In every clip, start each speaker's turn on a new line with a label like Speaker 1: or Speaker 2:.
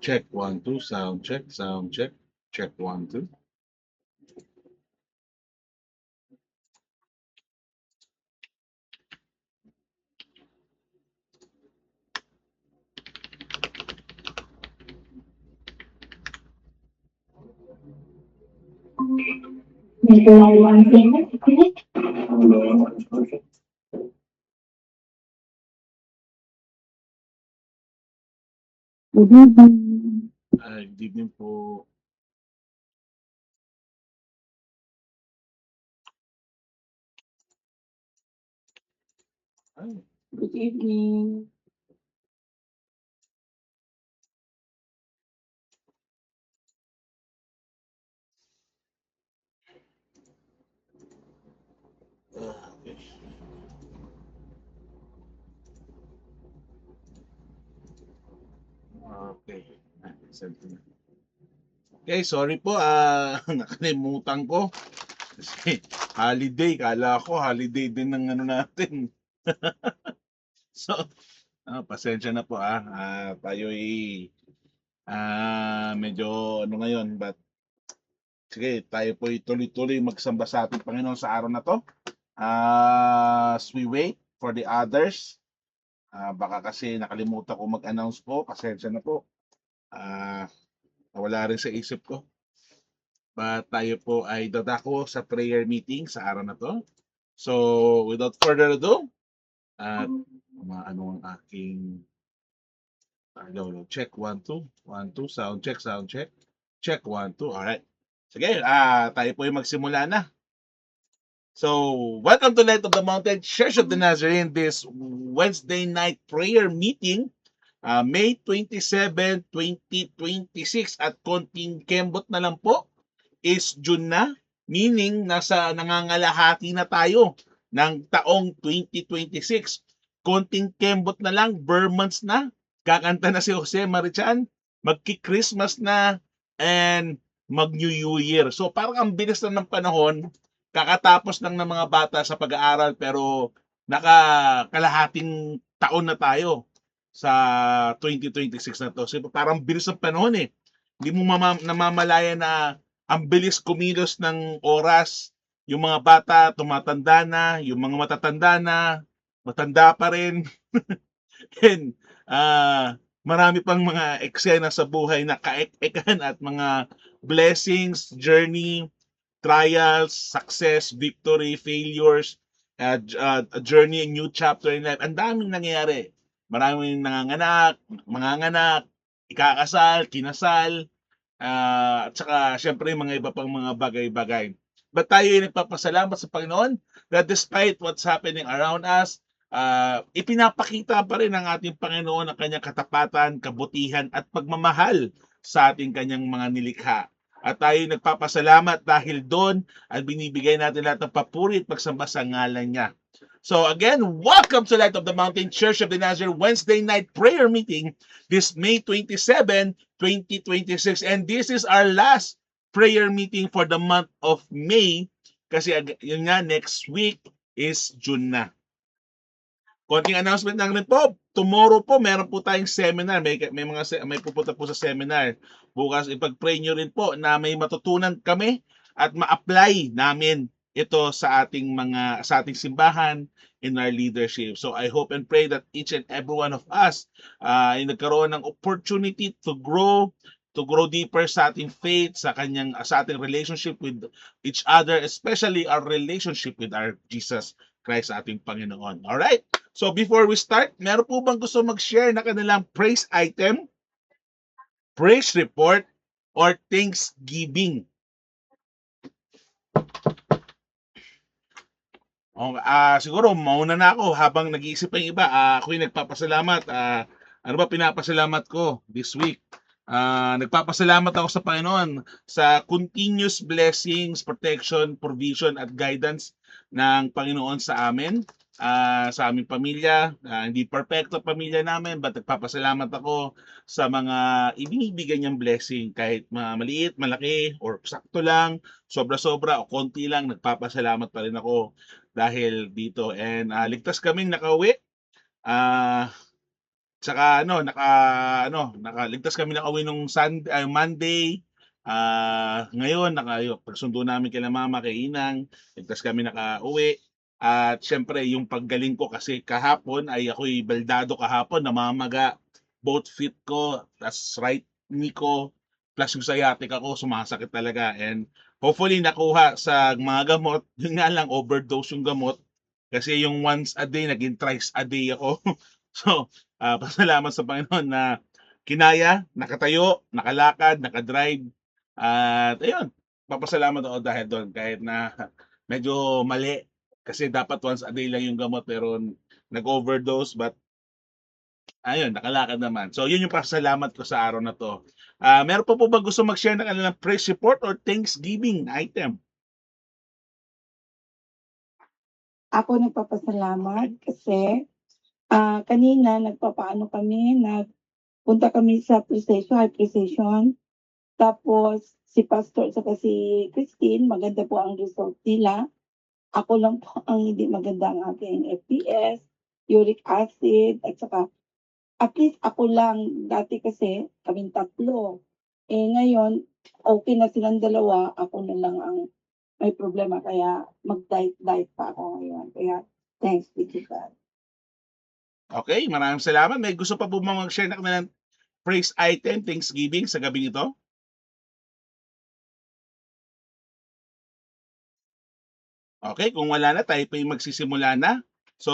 Speaker 1: Check 1 2 sound check check 1 2.
Speaker 2: Maybe I want to. Good evening.
Speaker 1: Good evening po. Ay,
Speaker 2: Good evening.
Speaker 1: okay. Okay. Send ko na. Okay, sorry po. Nakalimutan ko. Kasi holiday. Kala ko holiday din ng ano natin. So, pasensya na po tayo'y medyo ano ngayon. But sige, tayo po'y tuloy-tuloy magsamba sa ating Panginoon sa araw na to. As we wait for the others. Baka kasi nakalimutan ko mag-announce po. Pasensya na po. Nawala rin sa isip ko. But tayo po ay dadako sa prayer meeting sa araw na to. So, without further ado, at ano ang aking check 1 2 1 2 sound check check 1 2. Alright. Sige, tayo po ay magsimula na. So, welcome to Light of the Mountain Church of the Nazarene, this Wednesday night prayer meeting, May 27, 2026, at konting kembot na lang po is June na, meaning nasa nangangalahati na tayo ng taong 2026. Konting kembot na lang, months na, kakanta na si Jose Marichan, magki-Christmas na, and mag-New Year. So parang ang bilis na ng panahon, kakatapos lang ng mga bata sa pag-aaral pero nakakalahating taon na tayo sa 2026 na to. So parang bilis ng panahon eh. Hindi mo namamalaya na ang bilis kumilos ng oras. Yung mga bata tumatanda na, yung mga matatanda na, matanda pa rin. And marami pang mga eksena sa buhay na kaek-ekan at mga blessings, journey, trials, success, victory, failures, a journey, a new chapter in life. Ang daming nangyayari. Maraming manganganak, ikakasal, kinasal, at saka syempre mga iba pang mga bagay-bagay. But tayo ay nagpapasalamat sa Panginoon that despite what's happening around us, ipinapakita pa rin ng ating Panginoon ang kanyang katapatan, kabutihan at pagmamahal sa ating kanyang mga nilikha. At tayo nagpapasalamat dahil doon at binibigay natin lahat ng papuri at pagsamba sa ngalan niya. So again, welcome to Light of the Mountain Church of the Nazarene Wednesday night prayer meeting this May 27, 2026. And this is our last prayer meeting for the month of May kasi yun nga, next week is June na. Konting announcement lang rin po. Tomorrow po, meron po tayong seminar. May pupunta po sa seminar. Bukas, ipag-pray nyo rin po na may matutunan kami at ma-apply namin ito sa ating simbahan in our leadership. So I hope and pray that each and every one of us ay nagkaroon ng opportunity to grow deeper sa ating faith, sa ating relationship with each other, especially our relationship with our Jesus Christ, ating Panginoon. All right? So before we start, meron po bang gusto mag-share na kanilang praise item, praise report, or thanksgiving? Siguro mauna na ako habang nag-iisip pa yung iba. Ako yung nagpapasalamat. Ano ba pinapasalamat ko this week? Nagpapasalamat ako sa Panginoon sa continuous blessings, protection, provision at guidance ng Panginoon sa amin, sa aming pamilya. Hindi perfecto pamilya namin, but nagpapasalamat ako sa mga ibinibigay niyang blessing kahit maliit, malaki, or sakto lang, sobra-sobra o konti lang, nagpapasalamat pa rin ako dahil dito. And ligtas kaming nakauwi. Tsaka nakaligtas kami nakauwi nung Monday. Ngayon pagsundo namin kila mama, kay Inang, ligtas kami nakauwi. At siyempre yung paggaling ko kasi kahapon ay ako'y baldado kahapon, namamaga. Both feet ko, tas right knee ko, plus yung sciatic ako, sumasakit talaga. And hopefully nakuha sa mga gamot. Yun nga lang, overdose yung gamot. Kasi yung once a day, naging thrice a day ako. So, pasalamat sa Panginoon na kinaya, nakatayo, nakalakad, nakadrive. At ayun, papasalamat ako dahil doon kahit na medyo mali kasi dapat once a day lang yung gamot pero nag-overdose but ayun, nakalakad naman. So yun yung pasalamat ko sa araw na to. Meron pa po ba gusto mag-share ng kanilang praise report or Thanksgiving item?
Speaker 2: Ako nagpapasalamat kasi kanina nagpunta kami sa high precision. Tapos si pastor saka si Christine, maganda po ang result nila. Ako lang po ang hindi maganda ang aking FPS, uric acid, at saka at least ako lang. Dati kasi kaming tatlo. Ngayon, okay na silang dalawa, ako na lang ang may problema kaya mag-diet pa ako ngayon. Kaya thanks be to God.
Speaker 1: Okay, maraming salamat. May gusto pa po bang mag-share ng kanilang praise item Thanksgiving sa gabi ito? Okay, kung wala na, tayo pa yung magsisimula na. So,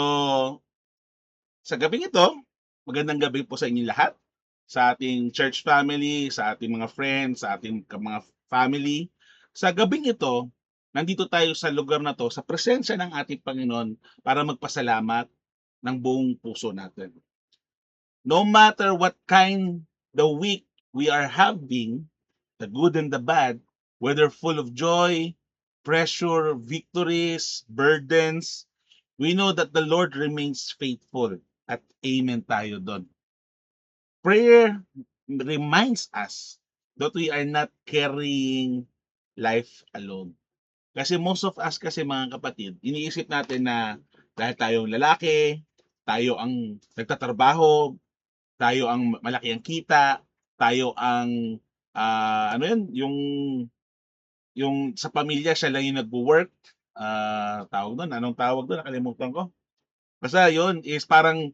Speaker 1: sa gabing ito, magandang gabi po sa inyong lahat. Sa ating church family, sa ating mga friends, sa ating mga family. Sa gabing ito, nandito tayo sa lugar na to, sa presensya ng ating Panginoon para magpasalamat ng buong puso natin. No matter what kind the week we are having, the good and the bad, whether full of joy, pressure, victories, burdens, we know that the Lord remains faithful. At amen tayo doon. Prayer reminds us that we are not carrying life alone. Kasi most of us kasi mga kapatid, iniisip natin na dahil tayong lalaki, tayo ang nagtatrabaho, tayo ang malaki ang kita, tayo ang ano yun, yung sa pamilya siya lang yung nagwo-work. Tawag doon, anong tawag doon? Nakalimutan ko. Basta yun is parang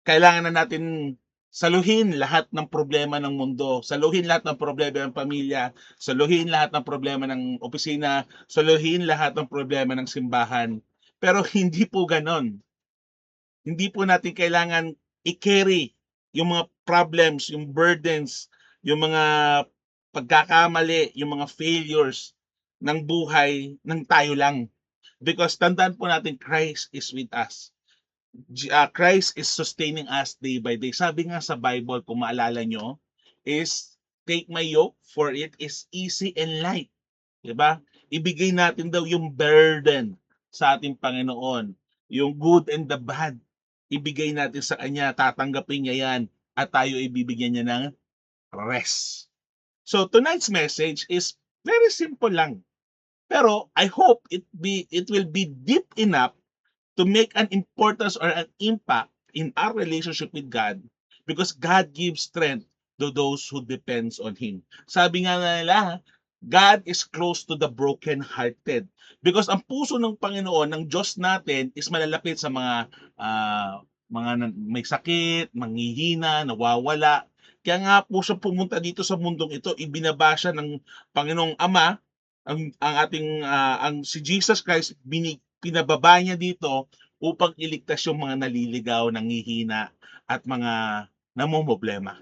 Speaker 1: kailangan na natin saluhin lahat ng problema ng mundo, saluhin lahat ng problema ng pamilya, saluhin lahat ng problema ng opisina, saluhin lahat ng problema ng simbahan. Pero hindi po ganon. Hindi po natin kailangan i-carry yung mga problems, yung burdens, yung mga pagkakamali, yung mga failures ng buhay ng tayo lang. Because tandaan po natin, Christ is with us. Christ is sustaining us day by day. Sabi nga sa Bible, kung maalala nyo, is take my yoke for it is easy and light. Diba? Ibigay natin daw yung burden sa ating Panginoon. Yung good and the bad. Ibigay natin sa Kanya, tatanggapin niya yan, at tayo ibibigyan niya ng rest. So tonight's message is very simple lang. Pero I hope it will be deep enough to make an importance or an impact in our relationship with God because God gives strength to those who depends on Him. Sabi nga nila, God is close to the broken-hearted. Because ang puso ng Panginoon, ng Diyos natin, is malalapit sa mga may sakit, manghihina, nawawala. Kaya nga po siya pumunta dito sa mundong ito, ibinaba siya ng Panginoong Ama, ang si Jesus Christ pinababa niya dito upang iligtas yung mga naliligaw, nanghihina at mga namomroblema.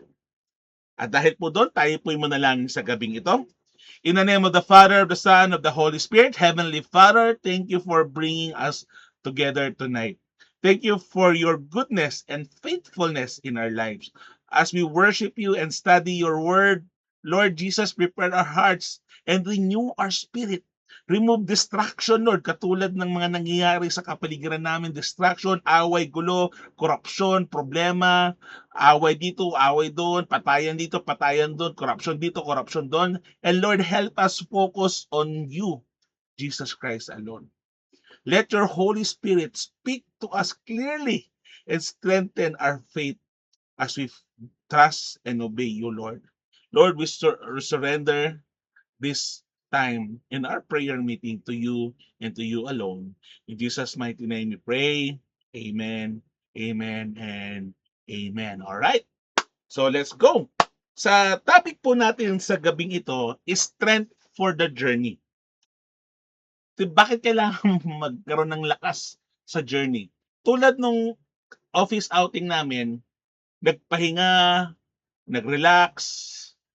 Speaker 1: At dahil po doon, tayo po'y manalangin sa gabing ito. In the name of the Father, of the Son, of the Holy Spirit, Heavenly Father, thank you for bringing us together tonight. Thank you for your goodness and faithfulness in our lives. As we worship you and study your word, Lord Jesus, prepare our hearts and renew our spirit. Remove distraction, Lord, katulad ng mga nangyayari sa kapaligiran namin. Distraction, away, gulo, korupsyon, problema, away dito, away doon, patayan dito, patayan doon, corruption dito, corruption doon. And Lord, help us focus on you, Jesus Christ alone. Let your Holy Spirit speak to us clearly and strengthen our faith as we trust and obey you, Lord. Lord, we surrender this time in our prayer meeting to you and to you alone. In Jesus' mighty name we pray. Amen, amen, and amen. All right, so let's go. Sa topic po natin sa gabing ito is strength for the journey. Bakit kailangan magkaroon ng lakas sa journey? Tulad nung office outing namin, nagpahinga, nag-relax,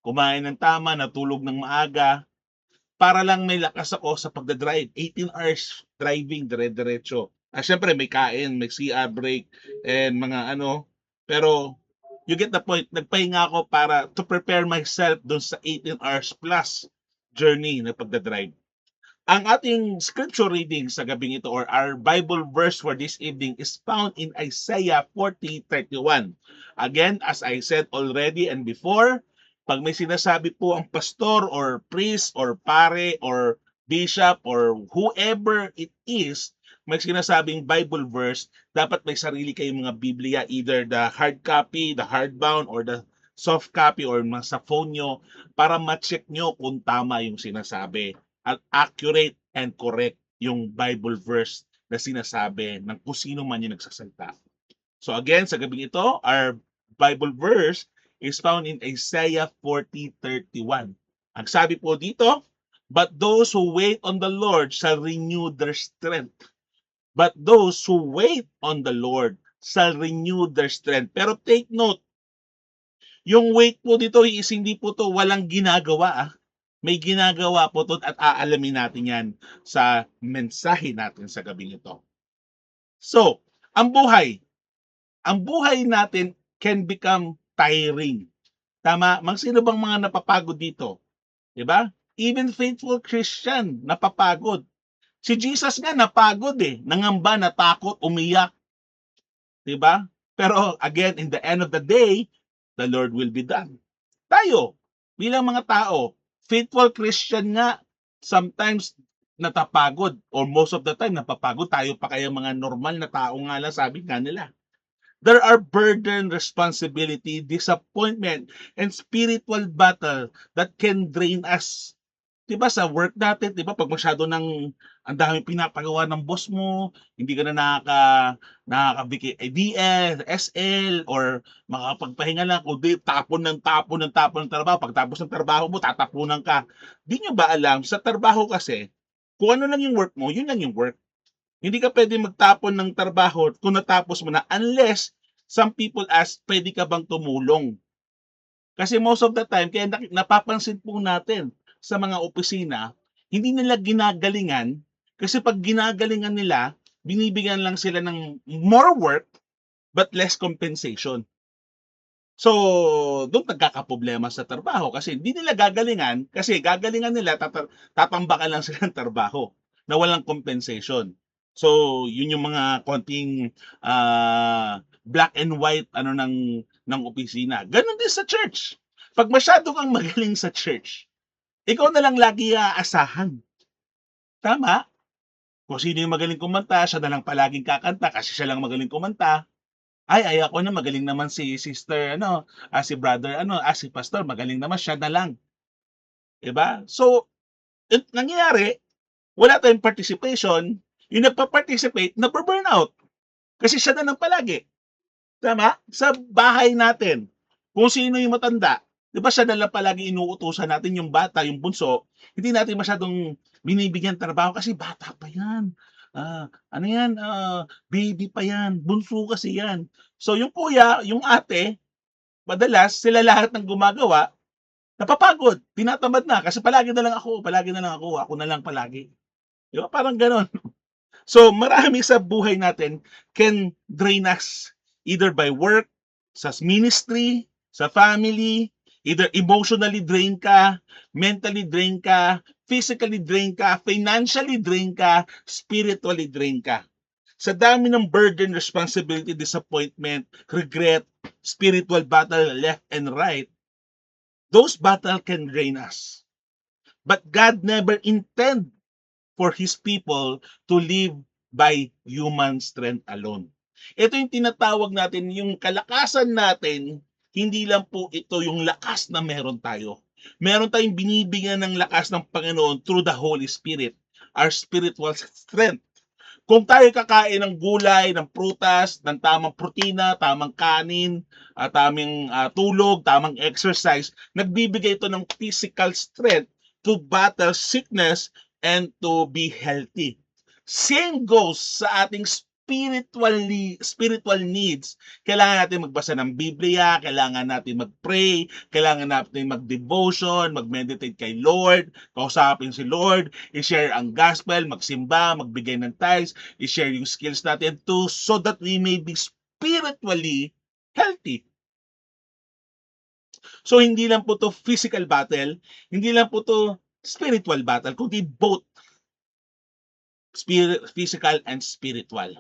Speaker 1: kumain ng tama, natulog ng maaga, para lang may lakas ako sa pagdadrive. 18 hours driving, dire-diretso. Syempre may kain, may CR break, and mga ano. Pero, you get the point. Nagpahinga ako para to prepare myself dun sa 18 hours plus journey na pagdadrive. Ang ating scripture reading sa gabing ito or our Bible verse for this evening is found in Isaiah 40:31. Again, as I said already and before, pag may sinasabi po ang pastor or priest or pare or bishop or whoever it is, may sinasabing Bible verse, dapat may sarili kayong mga Biblia, either the hard copy, the hardbound, or the soft copy or sa phone nyo para ma-check nyo kung tama yung sinasabi at accurate and correct yung Bible verse na sinasabi ng kung sino man yung nagsasalita. So again, sa gabing ito, our Bible verse is found in Isaiah 40:31. Ang sabi po dito, but those who wait on the Lord shall renew their strength. But those who wait on the Lord shall renew their strength. Pero take note, yung wait po dito is hindi po to walang ginagawa. May ginagawa po to at aalamin natin yan sa mensahe natin sa gabing ito. So, ang buhay natin can become tiring. Tama? Sino bang mga napapagod dito? Diba? Even faithful Christian, napapagod. Si Jesus nga napagod nangamba, natakot, umiyak. Diba? Pero again, in the end of the day, the Lord will be done. Tayo, bilang mga tao, faithful Christian nga, sometimes natapagod or most of the time napapagod tayo pa kaya mga normal na tao nga lang, sabi nga nila. There are burden, responsibility, disappointment, and spiritual battle that can drain us. Diba sa work natin, diba pag masyado ng ang daming pinapagawa ng boss mo, hindi ka na nakakabigay ideas, SL, or makapagpahinga lang, kundi tapon ng trabaho. Pagtapos ng trabaho mo, tatapunan ka. Di nyo ba alam, sa trabaho kasi, kung ano lang yung work mo, yun lang yung work. Hindi ka pwede magtapon ng trabaho kung natapos mo na unless some people ask, pwede ka bang tumulong? Kasi most of the time, kaya napapansin po natin sa mga opisina, hindi nila ginagalingan kasi pag ginagalingan nila, binibigyan lang sila ng more work but less compensation. So, doon nagkakaproblema sa trabaho kasi hindi nila gagalingan kasi gagalingan nila, tatambakan lang sila ng trabaho na walang compensation. So, yun yung mga konting black and white ng opisina. Ganon din sa church. Pag masyado kang magaling sa church, ikaw na lang lagi aasahan. Tama? Kung sino yung magaling kumanta, siya na lang palaging kakanta kasi siya lang magaling kumanta. Ay ako na magaling naman si sister, si brother, si pastor, magaling naman, siya na lang. Diba? So, nangyayari, wala tayong participation, yung nagpa-participate, nagpa-burnout. Kasi siya na lang palagi. Tama? Sa bahay natin, kung sino yung matanda, di ba siya na lang palagi inuutusan natin yung bata, yung bunso, hindi natin masyadong binibigyan trabaho kasi bata pa yan. Baby pa yan, bunso kasi yan. So yung kuya, yung ate, madalas sila lahat ng gumagawa, napapagod, tinatamad na kasi palagi na lang ako na lang palagi. Di ba? Parang ganon. So marami sa buhay natin can drain us either by work, sa ministry, sa family, either emotionally drain ka, mentally drain ka, physically drain ka, financially drain ka, spiritually drain ka. Sa dami ng burden, responsibility, disappointment, regret, spiritual battle left and right, those battles can drain us. But God never intended for His people to live by human strength alone. Ito yung tinatawag natin, yung kalakasan natin, hindi lang po ito yung lakas na meron tayo. Meron tayong binibigyan ng lakas ng Panginoon through the Holy Spirit, our spiritual strength. Kung tayo kakain ng gulay, ng prutas, ng tamang protina, tamang kanin, tamang tulog, tamang exercise, nagbibigay ito ng physical strength to battle sickness and to be healthy. Same goes sa ating spiritual needs. Kailangan natin magbasa ng Biblia, kailangan natin mag-pray, kailangan natin mag-devotion, mag-meditate kay Lord, kausapin si Lord, i-share ang gospel, magsimba, magbigay ng tithes, i-share yung skills natin to so that we may be spiritually healthy. So hindi lang po to physical battle, hindi lang po to spiritual battle, kundi both physical and spiritual.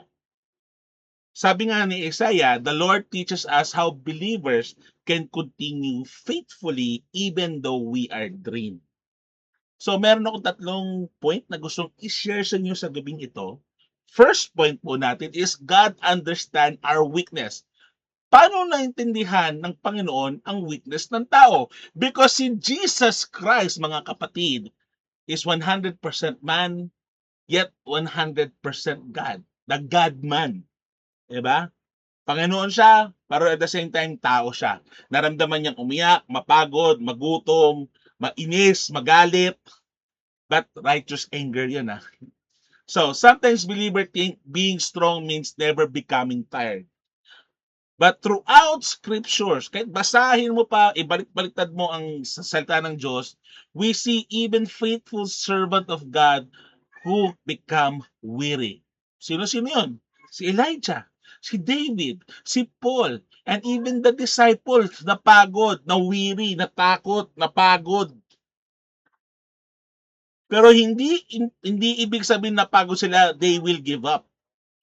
Speaker 1: Sabi nga ni Isaiah, the Lord teaches us how believers can continue faithfully even though we are drained. So meron akong tatlong point na gustong i-share sa inyo sa gabing ito. First point po natin is God understand our weakness. Paano naintindihan ng Panginoon ang weakness ng tao? Because si Jesus Christ, mga kapatid, is 100% man, yet 100% God. The God-man. Diba? Panginoon siya, pero at the same time, tao siya. Naramdaman niyang umiyak, mapagod, magutom, mainis, magalit, but righteous anger yun. So, sometimes believer think being strong means never becoming tired. But throughout scriptures, kahit basahin mo pa, ibalik-baliktad mo ang salita ng Diyos, we see even faithful servant of God who become weary. Sino-sino yun? Si Elijah, si David, si Paul, and even the disciples napagod, na weary, natakot, napagod. Pero hindi ibig sabihin na pagod sila, they will give up.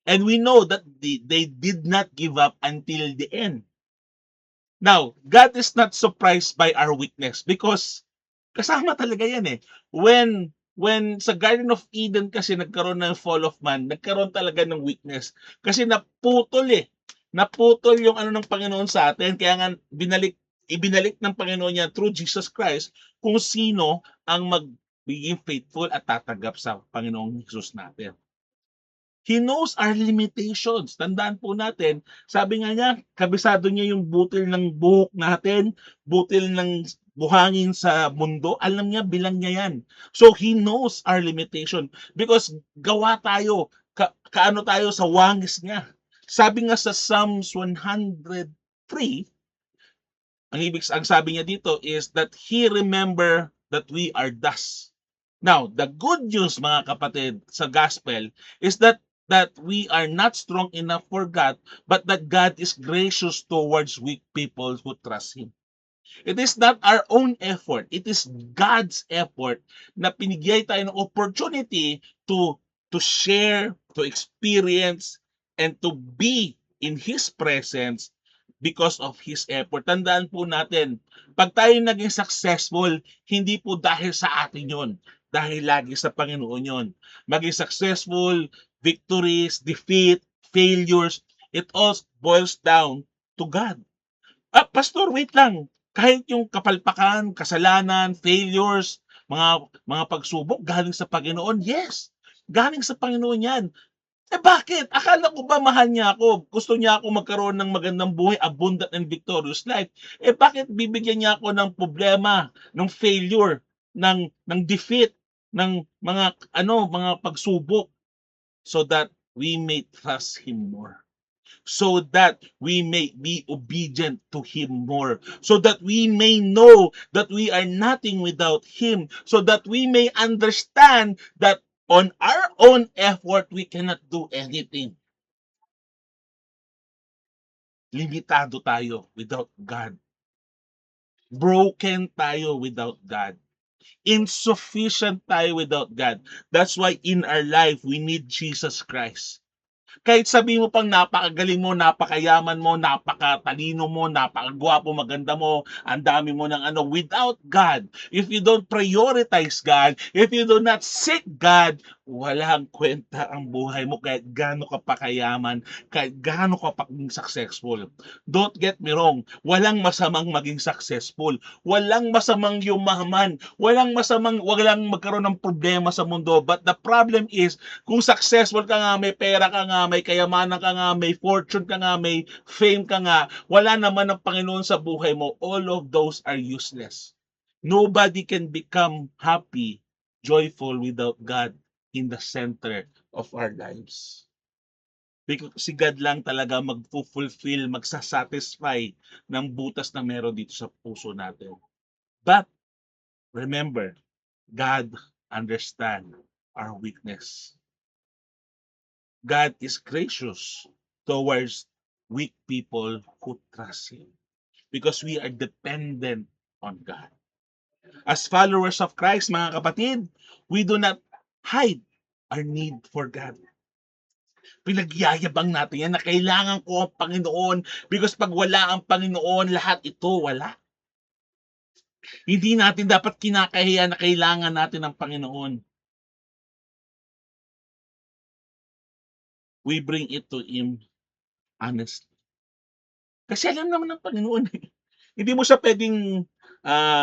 Speaker 1: And we know that they did not give up until the end. Now, God is not surprised by our weakness because kasama talaga yan eh. When sa Garden of Eden kasi nagkaroon ng fall of man, nagkaroon talaga ng weakness. Kasi naputol eh. Naputol yung ano ng Panginoon sa atin. Kaya nga ibinalik ng Panginoon niya through Jesus Christ kung sino ang magiging faithful at tatanggap sa Panginoong Jesus natin. He knows our limitations. Tandaan po natin, sabi nga niya, kabisado niya yung butil ng buhok natin, butil ng buhangin sa mundo. Alam niya, bilang niya yan. So, He knows our limitation because gawa tayo, kaano tayo sa wangis niya. Sabi nga sa Psalms 103, ang sabi niya dito is that He remember that we are dust. Now, the good news, mga kapatid, sa gospel is that we are not strong enough for God, but that God is gracious towards weak people who trust Him. It is not our own effort. It is God's effort na pinigay tayo ng opportunity to share, to experience, and to be in His presence because of His effort. Tandaan po natin, pag tayo naging successful, hindi po dahil sa atin yon, dahil lagi sa Panginoon yon. Maging successful, victories, defeat, failures, it all boils down to God. Pastor, wait lang. Kahit yung kapalpakan, kasalanan, failures, mga pagsubok, galing sa Panginoon? Yes, galing sa Panginoon yan. Bakit? Akala ko ba mahal niya ako? Gusto niya ako magkaroon ng magandang buhay, abundant and victorious life. Bakit bibigyan niya ako ng problema, ng failure, ng defeat, ng mga pagsubok? So that we may trust Him more. So that we may be obedient to Him more. So that we may know that we are nothing without Him. So that we may understand that on our own effort, we cannot do anything. Limitado tayo without God. Broken tayo without God. Insufficient tayo without God. That's why in our life, we need Jesus Christ. Kahit sabi mo pang napakagaling mo, napakayaman mo, napakatalino mo, napakagwapo, maganda mo, ang dami mo ng without God, if you don't prioritize God, if you do not seek God, walang kwenta ang buhay mo kahit gaano ka pa kayaman, kahit gaano ka pa successful. Don't get me wrong, walang masamang maging successful, walang masamang yumaman, walang magkaroon ng problema sa mundo. But the problem is, kung successful ka nga, may pera ka nga, may kayamanan ka nga, may fortune ka nga, may fame ka nga, wala naman ang Panginoon sa buhay mo, all of those are useless. Nobody can become happy, joyful without God in the center of our lives. Because si God lang talaga mag-fulfill, magsasatisfy ng butas na meron dito sa puso natin. But remember, God understand our weakness. God is gracious towards weak people who trust Him because we are dependent on God. As followers of Christ, mga kapatid, we do not hide our need for God. Pinagyayabang natin yan na kailangan ko ang Panginoon because pag wala ang Panginoon, lahat ito wala. Hindi natin dapat kinakahiya na kailangan natin ang Panginoon. We bring it to Him honestly. Kasi alam naman ng Panginoon eh. Hindi mo siya pwedeng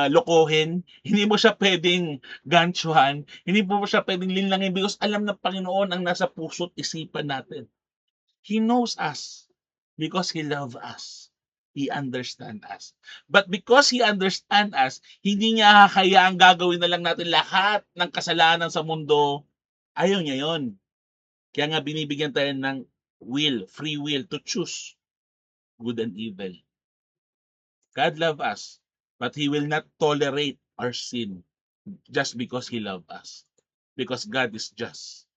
Speaker 1: lokohin, hindi mo siya pwedeng ganchuhan, hindi mo siya pwedeng linlangin because alam ng Panginoon ang nasa puso't isipan natin. He knows us because He loves us. He understands us. But because He understands us, hindi niya hahayaang gagawin na lang natin lahat ng kasalanan sa mundo. Ayaw niya yon. Kaya nga binibigyan tayo ng free will to choose good and evil. God loves us, but He will not tolerate our sin just because He loves us. Because God is just.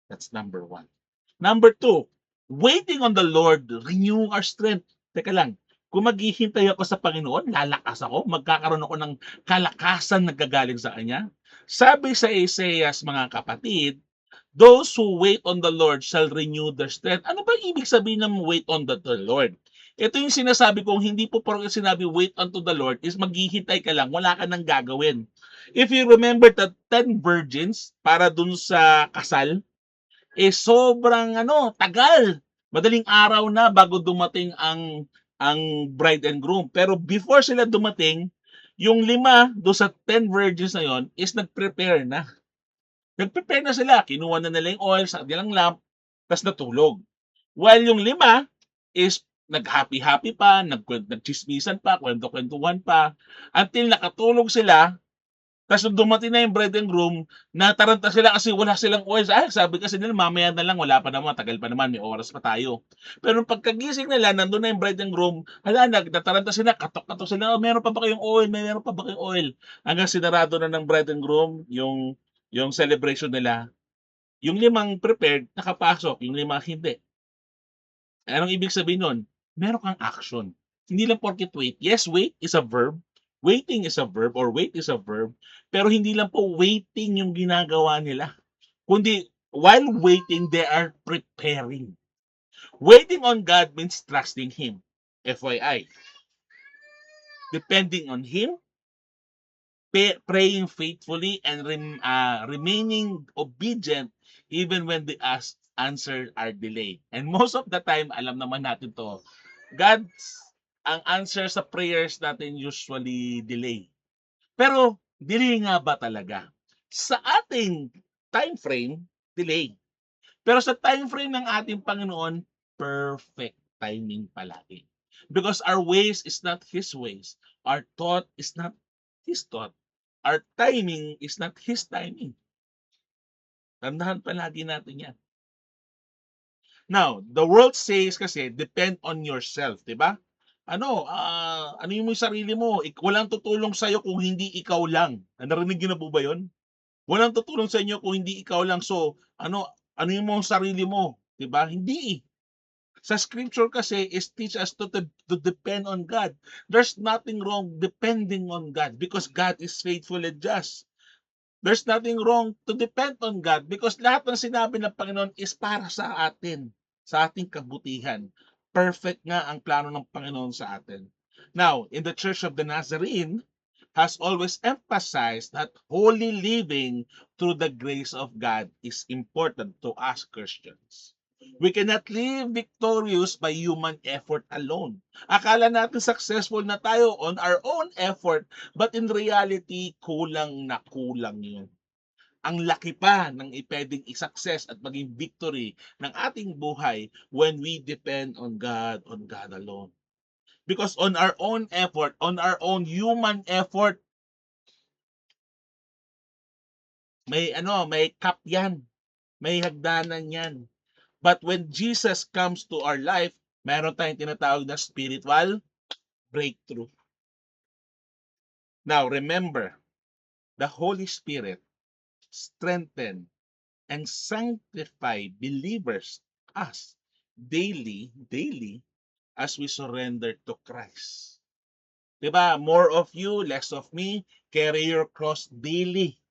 Speaker 1: That's number one. Number two, waiting on the Lord, renew our strength. Teka lang, kung maghihintay ako sa Panginoon, lalakas ako, magkakaroon ako ng kalakasan na gagaling sa Kanya. Sabi sa Isaiah, mga kapatid, those who wait on the Lord shall renew their strength. Ano ba ibig sabihin ng wait on the Lord? Ito yung sinasabi kong hindi po parang sinabi wait unto the Lord is maghihintay ka lang, wala ka nang gagawin. If you remember the 10 virgins para dun sa kasal, sobrang tagal. Madaling araw na bago dumating ang bride and groom. Pero before sila dumating, yung 5 do sa 10 virgins na yon is nag-prepare na. Nag-prepare na sila, kinuha na nila yung oil sa kanilang lamp, tapos natulog. While yung 5 is nag-happy-happy pa, nagchismisan pa, kwento-kwentuhan pa, until nakatulog sila. Tapos nung dumating na yung bride and groom, nataranta sila kasi wala silang oil. Sabi kasi nila, mamaya na lang, wala pa naman, tagal pa naman, may oras pa tayo. Pero nung pagkagising nila, nandun na yung bride and groom, nataranta sila, katok-katok sila, meron pa ba kayong oil? Meron pa ba kayong oil? Hanggang sinarado na ng bride and groom yung celebration nila. Yung 5 prepared, nakapasok, yung 5 hindi. Anong ibig sabihin nun? Meron kang action. Hindi lang porket wait. Yes, wait is a verb. Waiting is a verb or wait is a verb. Pero hindi lang po waiting yung ginagawa nila. Kundi while waiting, they are preparing. Waiting on God means trusting Him. FYI. Depending on Him, praying faithfully, and remaining obedient even when the answer are delayed. And most of the time, alam naman natin to, ang answer sa prayers natin usually delay. Pero, delay nga ba talaga? Sa ating time frame, delay. Pero sa time frame ng ating Panginoon, perfect timing palagi. Because our ways is not His ways. Our thought is not His thought. Our timing is not His timing. Tandaan palagi natin yan. Now, the world says kasi, depend on yourself, di ba? Ano yung sarili mo? Walang tutulong sa'yo kung hindi ikaw lang. Narinig niyo na po ba yun? Walang tutulong sa inyo kung hindi ikaw lang. So, ano yung mong sarili mo? Di ba? Hindi. Sa scripture kasi is teach us to depend on God. There's nothing wrong depending on God because God is faithful and just. There's nothing wrong to depend on God because lahat ng sinabi ng Panginoon is para sa atin, sa ating kabutihan. Perfect nga ang plano ng Panginoon sa atin. Now, in the Church of the Nazarene, has always emphasized that holy living through the grace of God is important to us Christians. We cannot live victorious by human effort alone. Akala natin successful na tayo on our own effort, but in reality, kulang na kulang yun. Ang laki pa ng pwedeng i-success at maging victory ng ating buhay when we depend on God alone. Because on our own effort, on our own human effort, may cap yan. May hagdanan yan. But when Jesus comes to our life, meron tayong tinatawag na spiritual breakthrough. Now, remember, the Holy Spirit strengthen and sanctify believers us daily as we surrender to Christ. Diba? More of you, less of me, carry your cross daily.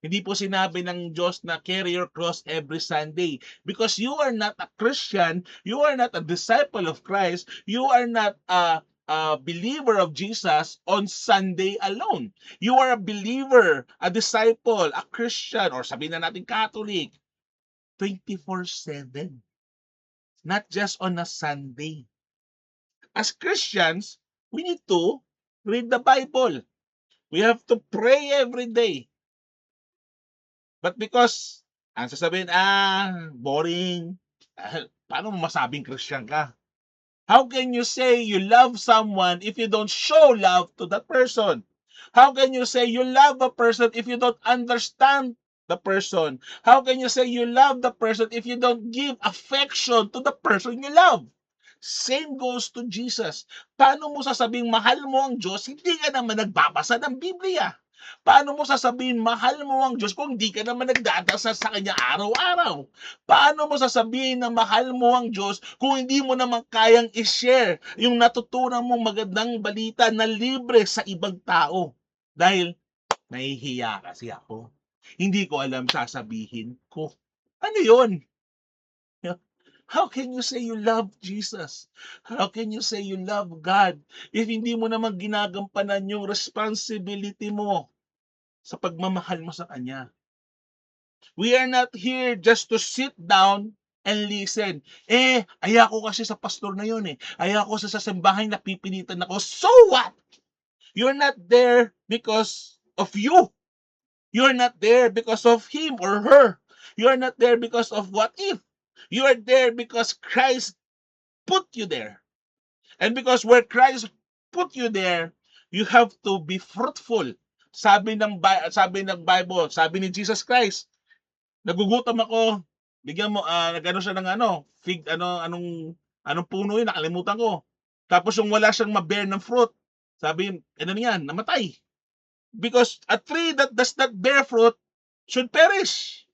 Speaker 1: Hindi po sinabi ng Diyos na carry your cross every Sunday. Because you are not a Christian, you are not a disciple of Christ, you are not a believer of Jesus on Sunday alone. You are a believer, a disciple, a Christian, or sabihin na natin Catholic, 24/7. Not just on a Sunday. As Christians, we need to read the Bible. We have to pray every day. But because, ang sasabihin, boring. Paano mo masabing Christian ka? How can you say you love someone if you don't show love to that person? How can you say you love a person if you don't understand the person? How can you say you love the person if you don't give affection to the person you love? Same goes to Jesus. Paano mo sasabing mahal mo ang Diyos, hindi ka naman nagbabasa ng Biblia? Paano mo sasabihin mahal mo ang Diyos kung hindi ka naman nagdadasal sa Kanya araw-araw? Paano mo sasabihin na mahal mo ang Diyos kung hindi mo naman kayang i-share yung natutunan mong magandang balita na libre sa ibang tao? Dahil nahihiya kasi ako. Hindi ko alam sasabihin ko. Ano yun? How can you say you love Jesus? How can you say you love God if hindi mo naman ginagampanan yung responsibility mo sa pagmamahal mo sa Kanya? We are not here just to sit down and listen. Ayako kasi sa pastor na yun eh. Ayako sa simbahan napipilitan ako. So what? You're not there because of you. You're not there because of him or her. You're not there because of what if. You are there because Christ put you there. And because where Christ put you there, you have to be fruitful. Sabi ng Bible, sabi ni Jesus Christ, nagugutom ako, bigyan mo nagano siya ng fig anong puno yun, nakalimutan ko. Tapos yung wala siyang ma-bear ng fruit, sabi niyan, namatay. Because a tree that does not bear fruit should perish.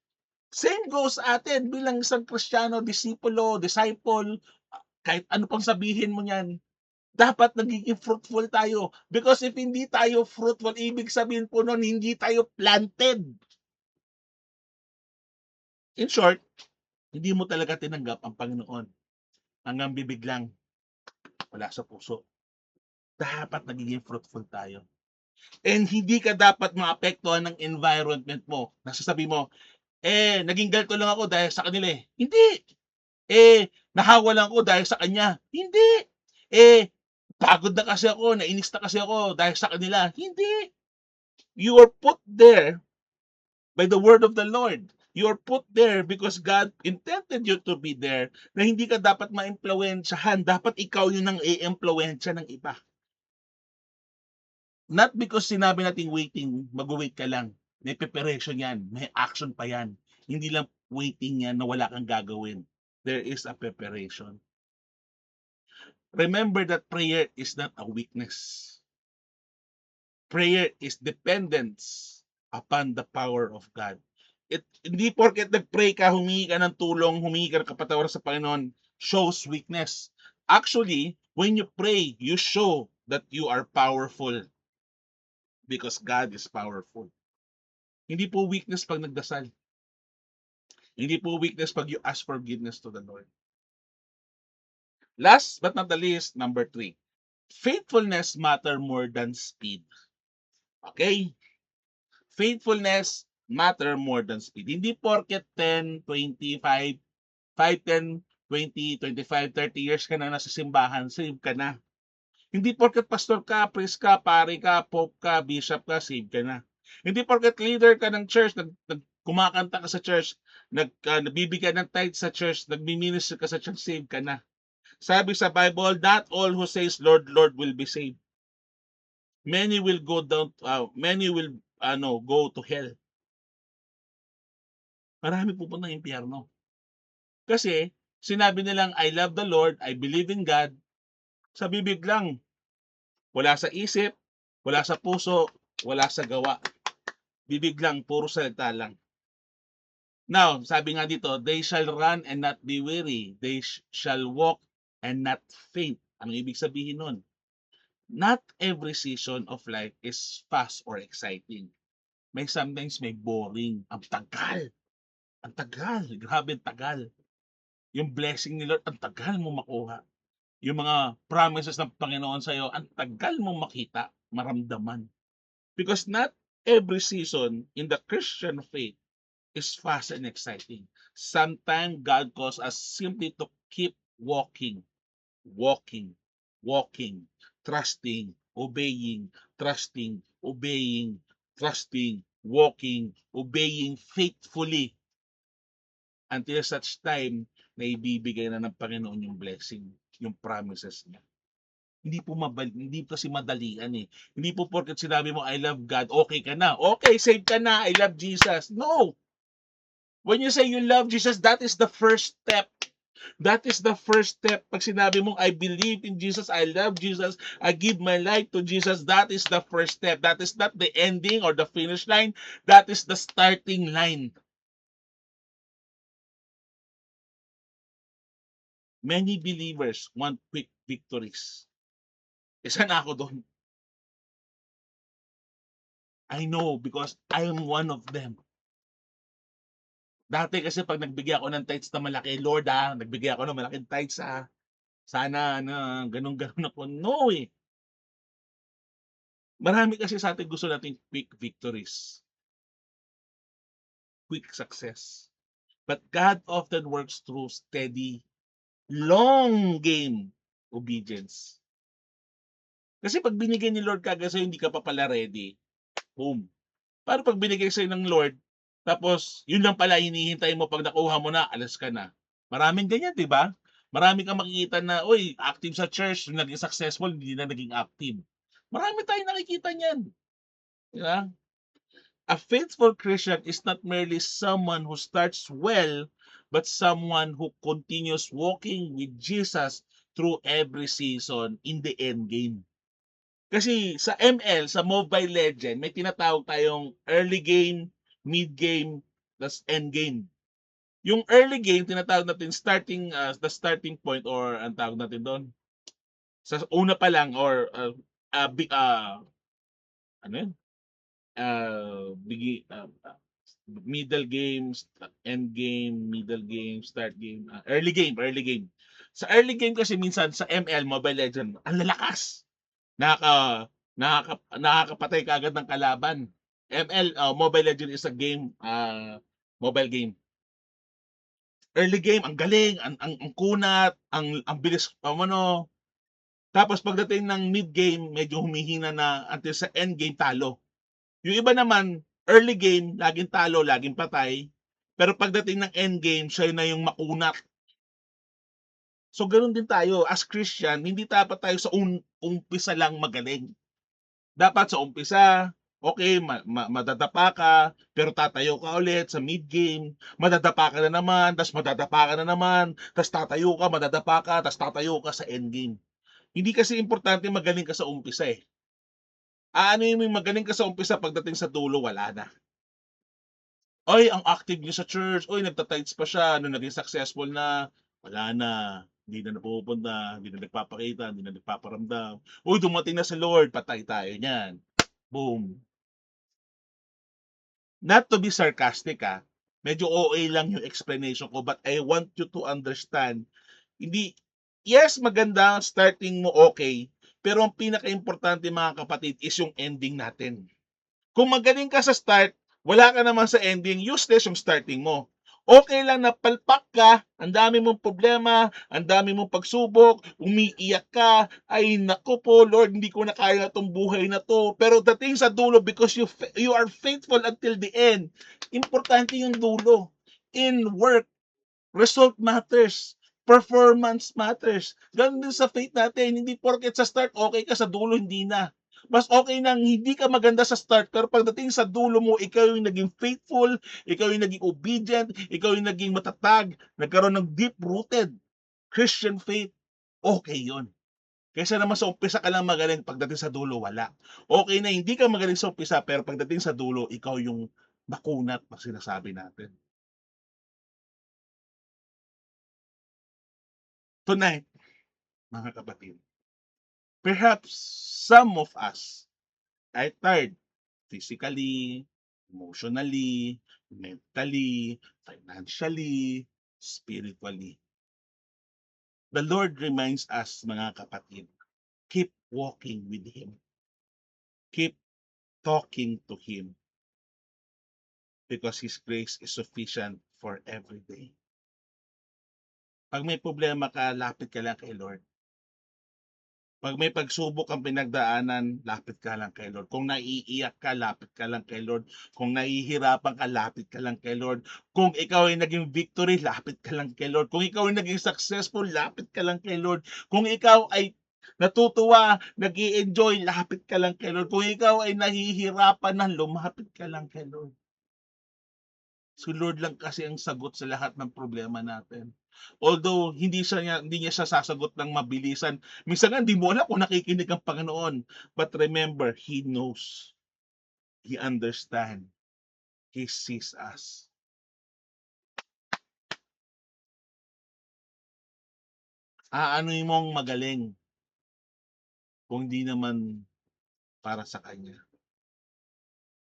Speaker 1: Same goes sa atin bilang isang Kristiyano, disciple, kahit ano pang sabihin mo niyan, dapat nagiging fruitful tayo. Because if hindi tayo fruitful, ibig sabihin po nun, hindi tayo planted. In short, hindi mo talaga tinanggap ang Panginoon. Hanggang bibig lang, wala sa puso. Dapat nagiging fruitful tayo. And hindi ka dapat maapektuhan ng environment mo. Nasasabi mo, naging ganito lang ako dahil sa kanila eh. Hindi. Nahawa lang ako dahil sa kanya. Hindi. Pagod na kasi ako, nainis na kasi ako dahil sa kanila. Hindi. You are put there by the word of the Lord. You are put there because God intended you to be there na hindi ka dapat ma-impluwensyahan. Dapat ikaw yun ang i-impluwensya ng iba. Not because sinabi natin waiting, mag-wait ka lang. May preparation yan. May action pa yan. Hindi lang waiting yan na wala kang gagawin. There is a preparation. Remember that prayer is not a weakness. Prayer is dependence upon the power of God. Hindi porket nag-pray ka, humingi ka ng tulong, humingi ka ng kapatawaran sa Panginoon, shows weakness. Actually, when you pray, you show that you are powerful. Because God is powerful. Hindi po weakness pag nagdasal. Hindi po weakness pag you ask forgiveness to the Lord. Last but not the least, number 3. Faithfulness matter more than speed. Okay? Faithfulness matter more than speed. Hindi porket 10, 25, 5, 10, 20, 25, 30 years ka na nasa simbahan, save ka na. Hindi porket pastor ka, priest ka, pare ka, pope ka, bishop ka, save ka na. Hindi porket leader ka ng church, kumakanta ka sa church, nabibigyan ng tithe sa church, nagmi-minister ka sa church, save ka na. Sabi sa Bible, not all who says Lord, Lord will be saved. Many will go down, many will go to hell. Marami pupunta ng impyerno. Kasi sinabi nilang I love the Lord, I believe in God, sa bibig lang. Wala sa isip, wala sa puso, wala sa gawa. Bibig lang, puro salita lang. Now, sabi nga dito, they shall run and not be weary. They shall walk and not faint. Anong ibig sabihin nun? Not every season of life is fast or exciting. Sometimes may boring. Ang tagal. Ang tagal. Grabe ang tagal. Yung blessing ni Lord, ang tagal mo makuha. Yung mga promises ng Panginoon sa'yo, ang tagal mo makita, maramdaman. Because not every season in the Christian faith is fast and exciting. Sometimes God calls us simply to keep walking, trusting, obeying, walking, obeying faithfully until such time na ibibigay na ng Panginoon yung blessing, yung promises niya. Hindi kasi madalian eh. Hindi po porket sinabi mo I love God, okay ka na. Okay, save ka na. I love Jesus. No. When you say you love Jesus, that is the first step. That is the first step. Pag sinabi mo I believe in Jesus, I love Jesus, I give my life to Jesus, that is the first step. That is not the ending or the finish line. That is the starting line. Many believers want quick victories. Isa na ako doon. I know because I am one of them. Dati kasi pag nagbigay ako ng tithes na malaki, Lord nagbigay ako ng malaking tithes sana na ganun-ganun ako. No eh. Marami kasi sa atin gusto nating quick victories. Quick success. But God often works through steady, long game obedience. Kasi pag binigay ni Lord kagad sa'yo, hindi ka pa pala ready. Boom. Para pag binigay sa'yo ng Lord, tapos yun lang pala hinihintay mo, pag nakuha mo na, alas ka na. Maraming ganyan, di ba? Marami kang makikita na, active sa church, yung naging successful, hindi na naging active. Marami tayong nakikita niyan. Di ba? A faithful Christian is not merely someone who starts well, but someone who continues walking with Jesus through every season in the end game. Kasi sa ML, sa Mobile Legend, may tinatawag tayong early game, mid game, tas end game. Yung early game, tinatawag natin the starting point or ang tawag natin doon. Sa una pa lang or ano yun? Middle games, end game, middle game, start game, early game. Sa early game kasi minsan sa ML, Mobile Legend, ang lalakas. Nakakapatay ka agad ng kalaban. ML, Mobile Legend is a game, mobile game. Early game, ang galing, ang kunat, ang bilis, Tapos pagdating ng mid game, medyo humihina na until sa end game talo. Yung iba naman, early game, laging talo, laging patay. Pero pagdating ng end game, siya na yung makunat. So ganoon din tayo as Christian, hindi dapat tayo sa umpisa lang magaling. Dapat sa umpisa, okay, madadapa ka, pero tatayo ka ulit sa mid-game, madadapa ka na naman, tas madadapa ka na naman, tas tatayo ka, madadapa ka, tas tatayo ka sa endgame. Hindi kasi importante magaling ka sa umpisa eh. Ano yung magaling ka sa umpisa, pagdating sa dulo, wala na. Oy, ang active niya sa church, nagtatights pa siya, naging successful na, wala na. Hindi na napupunta, hindi na nagpapakita, hindi na nagpaparamdam. Dumating na sa Lord, patay tayo niyan. Boom. Not to be sarcastic medyo OA lang yung explanation ko, but I want you to understand, yes, maganda, starting mo okay, pero ang pinaka-importante mga kapatid is yung ending natin. Kung magaling ka sa start, wala ka naman sa ending, useless yung starting mo. Okay lang na palpak ka, ang dami mong problema, ang dami mong pagsubok, umiiyak ka, ay naku po Lord, hindi ko na kaya itong buhay na to. Pero dating sa dulo, because you are faithful until the end, importante yung dulo. In work, result matters. Performance matters. Ganun din sa faith natin. Hindi porket sa start, okay ka, sa dulo, hindi na. Mas okay nang hindi ka maganda sa start, pero pagdating sa dulo mo, ikaw yung naging faithful, ikaw yung naging obedient, ikaw yung naging matatag, nagkaroon ng deep-rooted Christian faith, okay yon. Kaysa naman sa umpisa ka lang magaling, pagdating sa dulo, wala. Okay na hindi ka magaling sa umpisa, pero pagdating sa dulo, ikaw yung makunat na sinasabi natin. Tonight, mga kapatid, perhaps some of us are tired physically, emotionally, mentally, financially, spiritually. The Lord reminds us, mga kapatid, keep walking with Him. Keep talking to Him because His grace is sufficient for every day. Pag may problema ka, lapit ka lang kay Lord. Pag may pagsubok kang pinagdaanan, lapit ka lang kay Lord. Kung naiiyak ka, lapit ka lang kay Lord. Kung nahihirapan ka, lapit ka lang kay Lord. Kung ikaw ay naging victory, lapit ka lang kay Lord. Kung ikaw ay naging successful, lapit ka lang kay Lord. Kung ikaw ay natutuwa, nag-i-enjoy, lapit ka lang kay Lord. Kung ikaw ay nahihirapan na, lumapit ka lang kay Lord. Si Lord lang kasi ang sagot sa lahat ng problema natin. Although hindi niya siya sasagot ng mabilisan. Minsan nga hindi mo alam kung nakikinig ang Panginoon. But remember, He knows. He understands. He sees us. Ano mong magaling kung hindi naman para sa Kanya.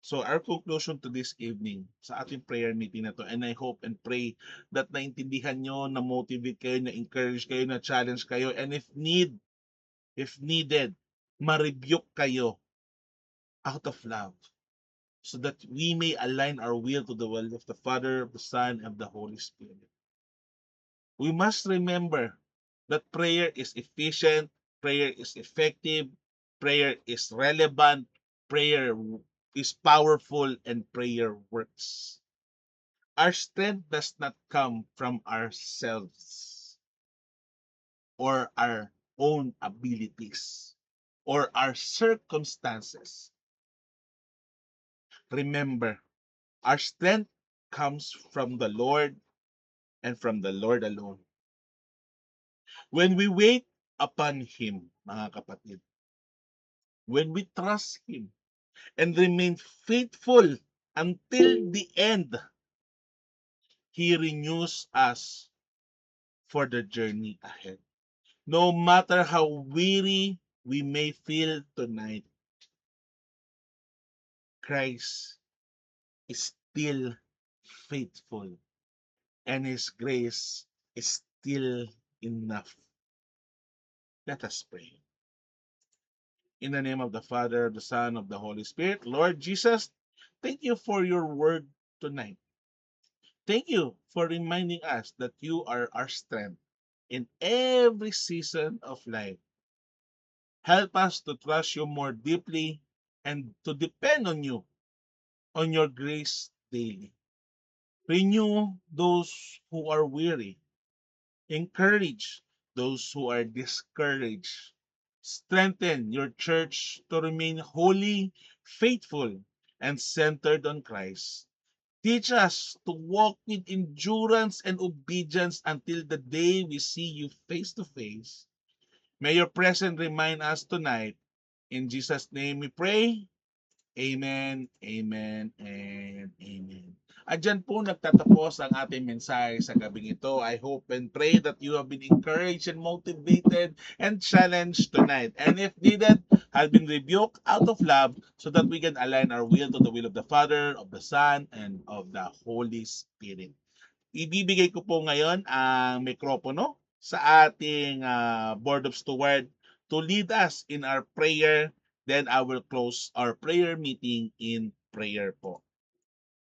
Speaker 1: So our conclusion to this evening sa ating prayer meeting na to, and I hope and pray that naintindihan nyo, na-motivate kayo, na-encourage kayo, na-challenge kayo, and if needed, ma-rebuke kayo out of love so that we may align our will to the will of the Father, of the Son, and the Holy Spirit. We must remember that prayer is efficient, prayer is effective, prayer is relevant, prayer is powerful, and prayer works. Our strength does not come from ourselves or our own abilities or our circumstances. Remember, our strength comes from the Lord and from the Lord alone. When we wait upon Him, mga kapatid, when we trust Him and remain faithful until the end, He renews us for the journey ahead. No matter how weary we may feel tonight, Christ is still faithful and His grace is still enough. Let us pray. In the name of the Father, the Son, of the Holy Spirit, Lord Jesus, thank you for your word tonight. Thank you for reminding us that you are our strength in every season of life. Help us to trust you more deeply and to depend on you, on your grace daily. Renew those who are weary. Encourage those who are discouraged. Strengthen your church to remain holy, faithful, and centered on Christ. Teach us to walk with endurance and obedience until the day we see you face to face. May your presence remind us tonight. In Jesus' name we pray. Amen, amen, and amen. At dyan po nagtatapos ang ating mensahe sa gabing ito. I hope and pray that you have been encouraged and motivated and challenged tonight. And if needed, have been rebuked out of love so that we can align our will to the will of the Father, of the Son, and of the Holy Spirit. Ibibigay ko po ngayon ang mikropono sa ating Board of Steward to lead us in our prayer. Then I will close our prayer meeting in prayer po.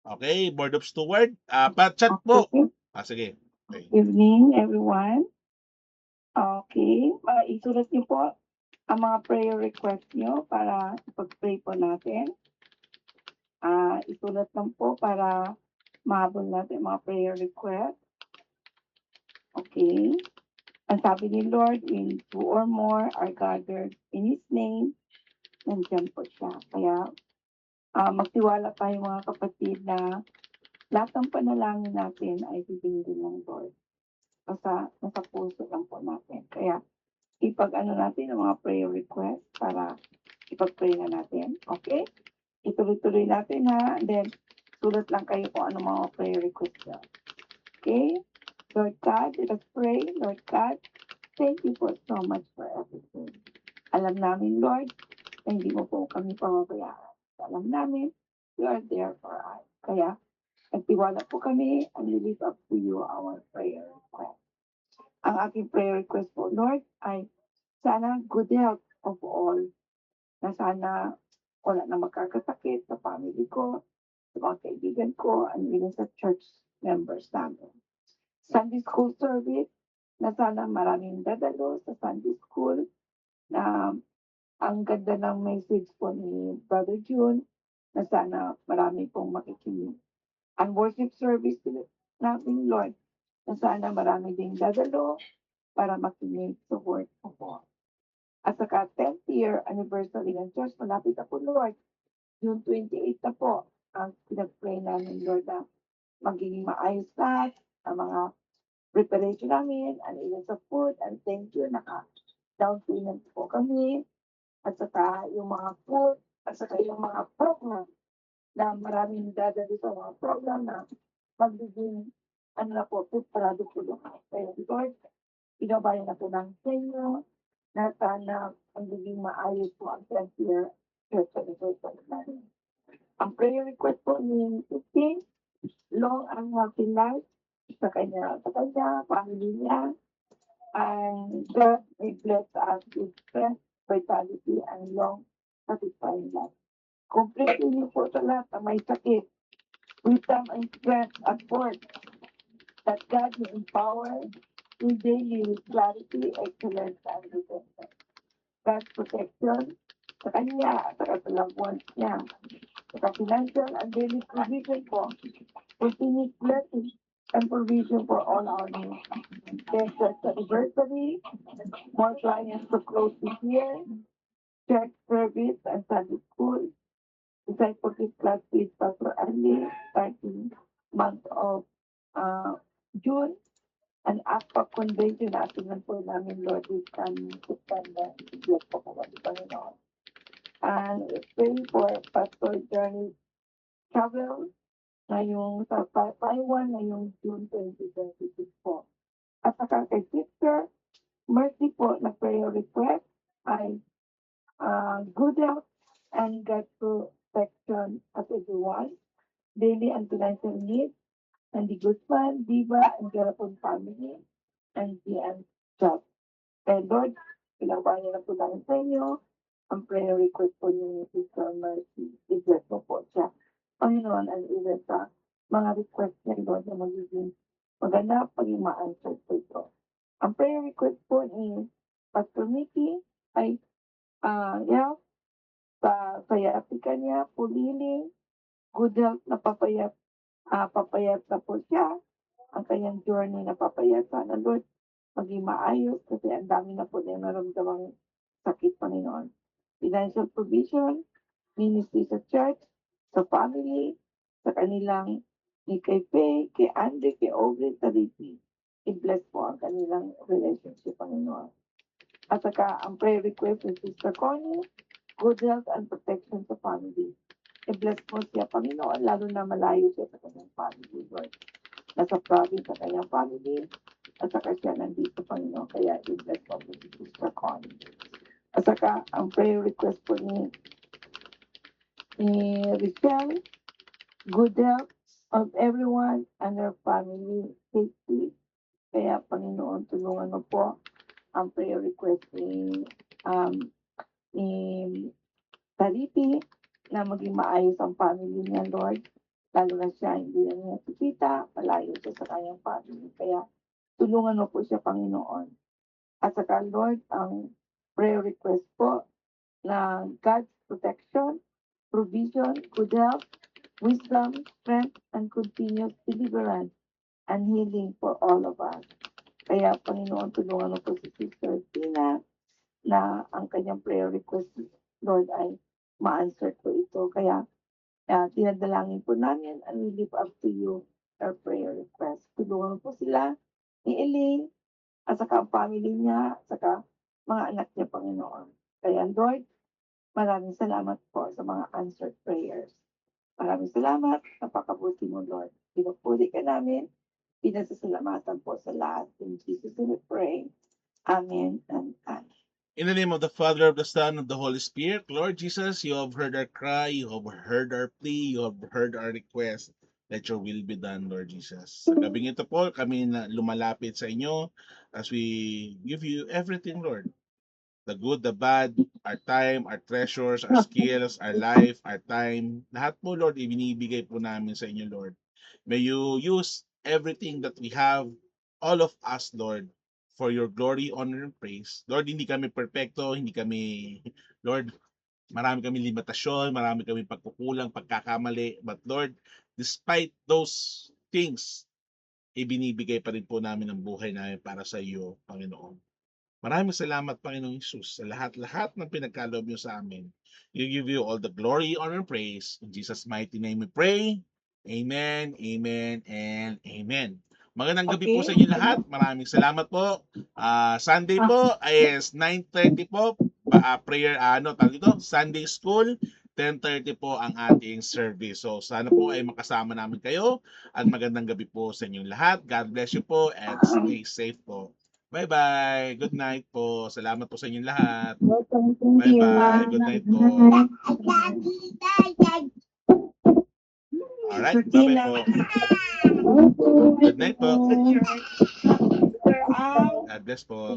Speaker 1: Okay, Board of Steward, pa-chat po.
Speaker 2: Okay.
Speaker 1: Sige. Okay.
Speaker 2: Evening, everyone. Okay. Isulat niyo po ang mga prayer request niyo para ipag-pray po natin. Isulat lang po para mahabol natin mga prayer request. Okay. Ang sabi ni Lord, when two or more are gathered in His name, nandiyan po siya. Kaya magtiwala tayo mga kapatid na lahat ng panalangin natin ay bibigyan ng Lord. Nasa puso lang po natin. Kaya ipag-ano natin ang mga prayer request para ipag-pray na natin. Okay? Ituloy-tuloy natin ha. And then, sulat lang kayo kung ano mga prayer request nyo. Okay? Lord God, let us pray. Lord God, thank you for so much for everything. Alam namin, Lord, na hindi mo po kami pamabayaan. Alam namin, you are there for us. Kaya, nagtiwala po kami and we lift up to you our prayer request. Ang aking prayer request po, Lord, ay sana good health of all. Na sana wala na magkakasakit sa family ko, sa mga kaibigan ko, and even sa church members namin. Sunday school service, na sana maraming dadalo sa Sunday school, na ang ganda ng message po ni Brother June, na sana marami pong makikinig. Ang worship service namin, Lord, na sana marami ding dadalo para makinig sa word of God. At saka 10th year anniversary ng church, malapit na po, Lord. June 28 na po, ang pinag-pray namin, Lord, na magiging maayos lahat ang mga preparation namin, and even sa food, and thank you, naka-down payment po kami, at saka yung mga food, at saka yung mga program, na maraming dadali sa mga program na magiging, ano na po, preparado po lahat. Kaya, Lord, pinabayan na po namin sa inyo, na sana magiging maayos po ang 10th year church anniversary namin. Ang prayer request po ni Christine, long and healthy life sa kanya, family niya, and God may bless us with strength, vitality, and long, satisfying life. Kompleto niyo po sa lahat na may sakit, wisdom and strength at work, that God may empower you daily with clarity, excellence, and repentance. God's protection sa kanya at sa loved ones niya. Sa financial and daily provision po, continued blessing and provision for all our needs. Their church anniversary, more clients to close this year, church service and Sunday school, discipleship class with Pastor Andy, starting month of June, and ACPA convention na atinan po namin, Lord, this coming September. Bless po po kami, Panginoon. And praying for Pastor Journey Travel ngayong sa Taiwan ngayong June 2026 po. At saka kay Sister Mercy po na prayer request ay good health and God protection at everyone, daily and financial needs, and the Guzman, Diva, and Garapon family, and GM job. And Lord, pinabayan na po namin sa inyo ang prayer request po ni Sister Mercy. I-bless mo po siya. Panginoon, and even sa mga request niya, Lord, na magiging maganda paging ma-answer po ito. Ang prayer request po ni Pastor Mickey ay health, sa sciatica niya, puliling, good health na papayat na po siya, ang kanyang journey na papayat. Sana, Lord, maging maayos kasi ang dami na po niya naramdamang sakit, Panginoon. Financial provision, ministry sa church, sa family, sa kanilang ni kay Faye, kay Andre, kay Aubrey, sa Ricky. I-bless po ang kanilang relationship, Panginoon. At saka ang prayer request ni Sister Connie, good health and protection sa family. I-bless mo siya, Panginoon, lalo na malayo siya sa kanyang family, Lord. Nasa province sa kanyang family, at saka siya nandito, Panginoon. Kaya i-bless mo si Sister Connie. At saka ang prayer request po ni Richelle, good health of everyone and their family safety. Kaya, Panginoon, tulungan mo po ang prayer request ni Taripi, na maging maayos ang family niya, Lord. Lalo na siya, hindi na niya nakikita, malayo siya sa kanyang family. Kaya tulungan mo po siya, Panginoon. At saka, Lord, ang prayer request po na God's protection, provision, good health, wisdom, strength, and continuous deliverance and healing for all of us. Kaya, Panginoon, tulungan mo po si Sister Tina na ang kanyang prayer request, Lord, ay ma-answer po ito. Kaya, dinadalangin po namin and we lift up to you our prayer request. Tulungan po sila ni Elaine at saka ang family niya at saka mga anak niya, Panginoon. Kaya, Lord, maraming salamat po sa mga answered prayers. Maraming salamat. Napakabuti mo, Lord. Pinupuli ka namin. Pinasasalamatan po sa lahat. In Jesus' name we pray. Amen and amen.
Speaker 1: In the name of the Father, of the Son, of the Holy Spirit, Lord Jesus, you have heard our cry, you have heard our plea, you have heard our request. Let your will be done, Lord Jesus. Sa gabing ito po, kami na lumalapit sa inyo as we give you everything, Lord. The good, the bad, our time, our treasures, our skills, our life, our time. Lahat po, Lord, ibinibigay po namin sa inyo, Lord. May you use everything that we have, all of us, Lord, for your glory, honor, and praise. Lord, hindi kami perfecto, hindi kami, Lord, marami kami limitasyon, marami kami pagkukulang, pagkakamali. But Lord, despite those things, ibinibigay pa rin po namin ang buhay namin para sa iyo, Panginoon. Maraming salamat, Panginoong Jesus, sa lahat-lahat ng pinagkaloob niyo sa amin. We give you all the glory, honor, and praise. In Jesus' mighty name we pray. Amen, amen, and amen. Magandang gabi po sa inyo lahat. Maraming salamat po. Sunday po is 9:30 po. Prayer, tawag dito, Sunday School. 10:30 po ang ating service. So sana po ay makasama namin kayo. At magandang gabi po sa inyong lahat. God bless you po and stay safe po. Bye-bye. Good night po. Salamat po sa inyong lahat. Bye-bye. Good night po. Alright. Bye-bye po. Good night po. God bless po.